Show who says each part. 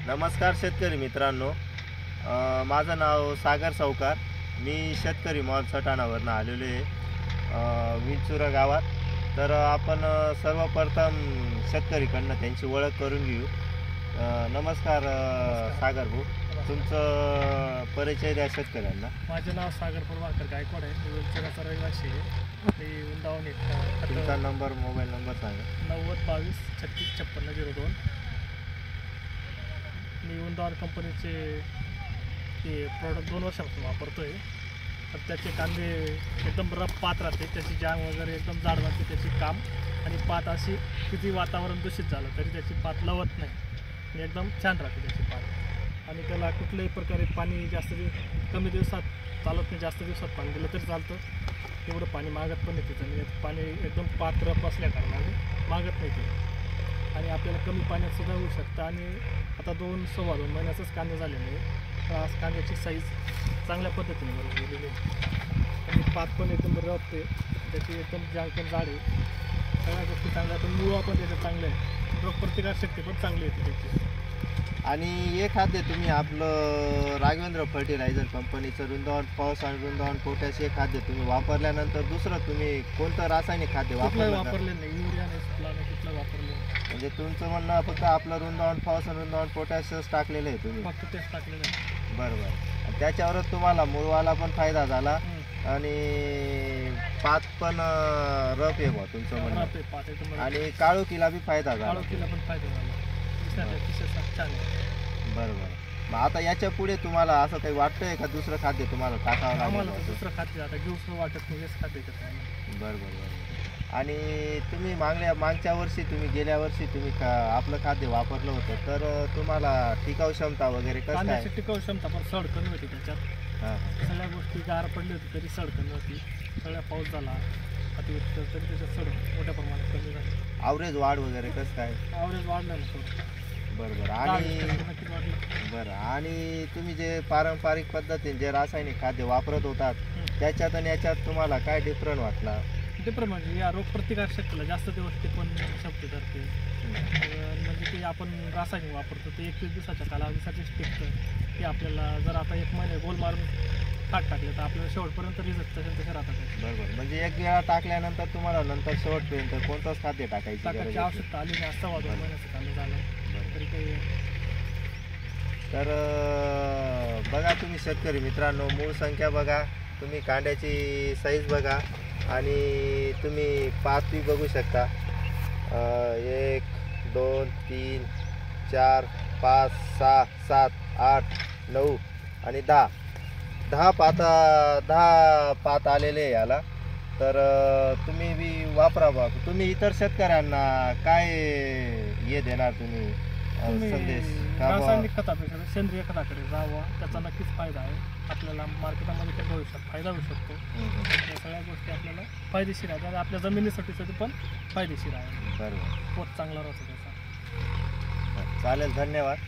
Speaker 1: नमस्कार शेतकरी मित्रांनो, माझं नाव सागर सावकार. मी शेतकरी मॉल सटाणावरून आलेलो आहे विंचुरा गावात. तर आपण सर्वप्रथम शेतकरीकडनं त्यांची ओळख करून घेऊ. नमस्कार सागर भाऊ, तुमचं परिचय द्या शेतकऱ्यांना.
Speaker 2: माझे नाव सागर प्रभाकर गायकवाड आहे. मी विंचुराचा रहिवासी आहे. मी उंडावून
Speaker 1: तुमचा नंबर, मोबाईल नंबर सांगा.
Speaker 2: 90 22 36 56 02. मी उंडावून कंपनीचे ते प्रॉडक्ट 2 वर्षापासून वापरतो आहे. तर त्याचे कांदे एकदम रफ पात राहते, त्याची जांग वगैरे एकदम जाड राहते, त्याची काम आणि पात अशी किती वातावरण दूषित झालं तरी त्याची पात लवत नाही आणि एकदम छान राहते त्याची पात. आणि त्याला कुठल्याही प्रकारे पाणी जास्त कमी दिवसात चालत नाही, जास्त दिवसात पाणी दिलं तरी चालतं. तेवढं पाणी मागत पण नाही तिथं, म्हणजे पाणी एकदम पात रफ असल्या कारणाने मागत नाही ते. आणि आपल्याला कमी पाण्यात सुद्धा होऊ शकतं. आणि आता 2-2.25 महिन्याचंच कांदे झालेले आहे. तर आज कांद्याची साईज चांगल्या पद्धतीने बनवलेली आहे आणि पात पण एकदम रफते, त्याची एकदम जांग पण जाड आहे. सगळ्या गोष्टी चांगल्या, पण मुळा पण त्याच्यात चांगलं आहे. रोगप्रतिकारशक्ती पण चांगली येते त्याची.
Speaker 1: आणि हे खाद्य तुम्ही आपलं राघवेंद्र फर्टिलायझर कंपनीचं रुंदावण फॉस आणि रुंदावण पोटॅश हे खाद्य तुम्ही वापरल्यानंतर दुसरं तुम्ही कोणतं रासायनिक खाद्य वापरलं?
Speaker 2: नाही, युरिया नाही, सुटला नाही, कुठलं वापरलं नाही.
Speaker 1: म्हणजे तुमचं म्हणणं फक्त आपलं रुंदावण फॉस आणि रुंदावण पोटॅशच टाकलेलं आहे तुम्ही?
Speaker 2: फक्त तेच टाकलेलं आहे.
Speaker 1: बरोबर. आणि त्याच्यावरच तुम्हाला मुळवाला पण फायदा झाला आणि पात पण रफ आहे बा तुमचं म्हणणं, आणि काळोखीला बी फायदा झाला.
Speaker 2: काळोखीला पण फायदा झाला. छान आहे.
Speaker 1: बरोबर. मग आता याच्या पुढे तुम्हाला असं काही वाटतंय का दुसरं खाद्य तुम्हाला टाकावं
Speaker 2: आम्हाला
Speaker 1: लागेल?
Speaker 2: दुसरं खाद्य आता घेऊच वाटत नाही, हेच खाद्य करतो आम्ही.
Speaker 1: बरोबर. आणि तुम्ही मागच्या वर्षी गेल्या वर्षी तुम्ही आपलं खाद्य वापरलं होतं, तर तुम्हाला टिकाऊ क्षमता वगैरे कसं काय?
Speaker 2: कांद्याची टिकाऊ क्षमता पण सड कमी होती त्याच्यात.
Speaker 1: हां.
Speaker 2: सगळ्या गोष्टी गार पडली होती तरी सड कमी होती. सगळ्या पाऊस झाला अतिवृष्टी तरी त्याच्यात सड मोठ्या प्रमाणात कमी झाली.
Speaker 1: ॲव्हरेज वाढ वगैरे कसं काय?
Speaker 2: ॲव्हरेज वाढलं ना थोडं.
Speaker 1: बरोबर.
Speaker 2: 10% नक्कीच वाढलं.
Speaker 1: बरं. आणि तुम्ही जे पारंपरिक पद्धतीने जे रासायनिक खाद्य वापरत होतात त्याच्यात आणि याच्यात तुम्हाला काय डिफरन्स वाटला?
Speaker 2: डिफरंट म्हणजे या रोगप्रतिकार शक्तीला जास्त दिवस टिकून शक्ती करते. म्हणजे ते आपण रासायनिक वापरतो ते 21 दिवसाच्या कालावधीसाठीच टिकतं. ते आपल्याला जर आता 1 महिने गोल मारून खाट टाकले तर आपल्याला शेवटपर्यंत रिझल्ट तसे राहतात.
Speaker 1: बरोबर. म्हणजे एक वेळा टाकल्यानंतर तुम्हाला नंतर शेवटपर्यंत कोणतंच खाद्य टाकायची
Speaker 2: टाकायची आवश्यकता आली नाही. 2.5 महिन्याचं कांदे झालं तरी काही.
Speaker 1: तर बघा तुम्ही शेतकरी मित्रांनो, मूळ संख्या बघा, तुम्ही कांद्याची साईज बघा आणि तुम्ही पातही बघू शकता. 1 2 3 4 5 6 7 8 9 आणि 10 पात आलेले आहे याला. तर तुम्ही बी वापरा बा. तुम्ही इतर शेतकऱ्यांना काय हे देणार तुम्ही संदेश?
Speaker 2: रासायनिक खतापेक्षा सेंद्रिय खताकडे जावा, त्याचा नक्कीच फायदा आहे. आपल्याला मार्केटामध्ये काही भविष्यात फायदा होऊ शकतो. या सगळ्या गोष्टी आपल्याला फायदेशीर आहेत. आपल्या जमिनीसाठी पण फायदेशीर आहे.
Speaker 1: बरोबर.
Speaker 2: पोट चांगला राहतो त्याचा.
Speaker 1: चालेल, धन्यवाद.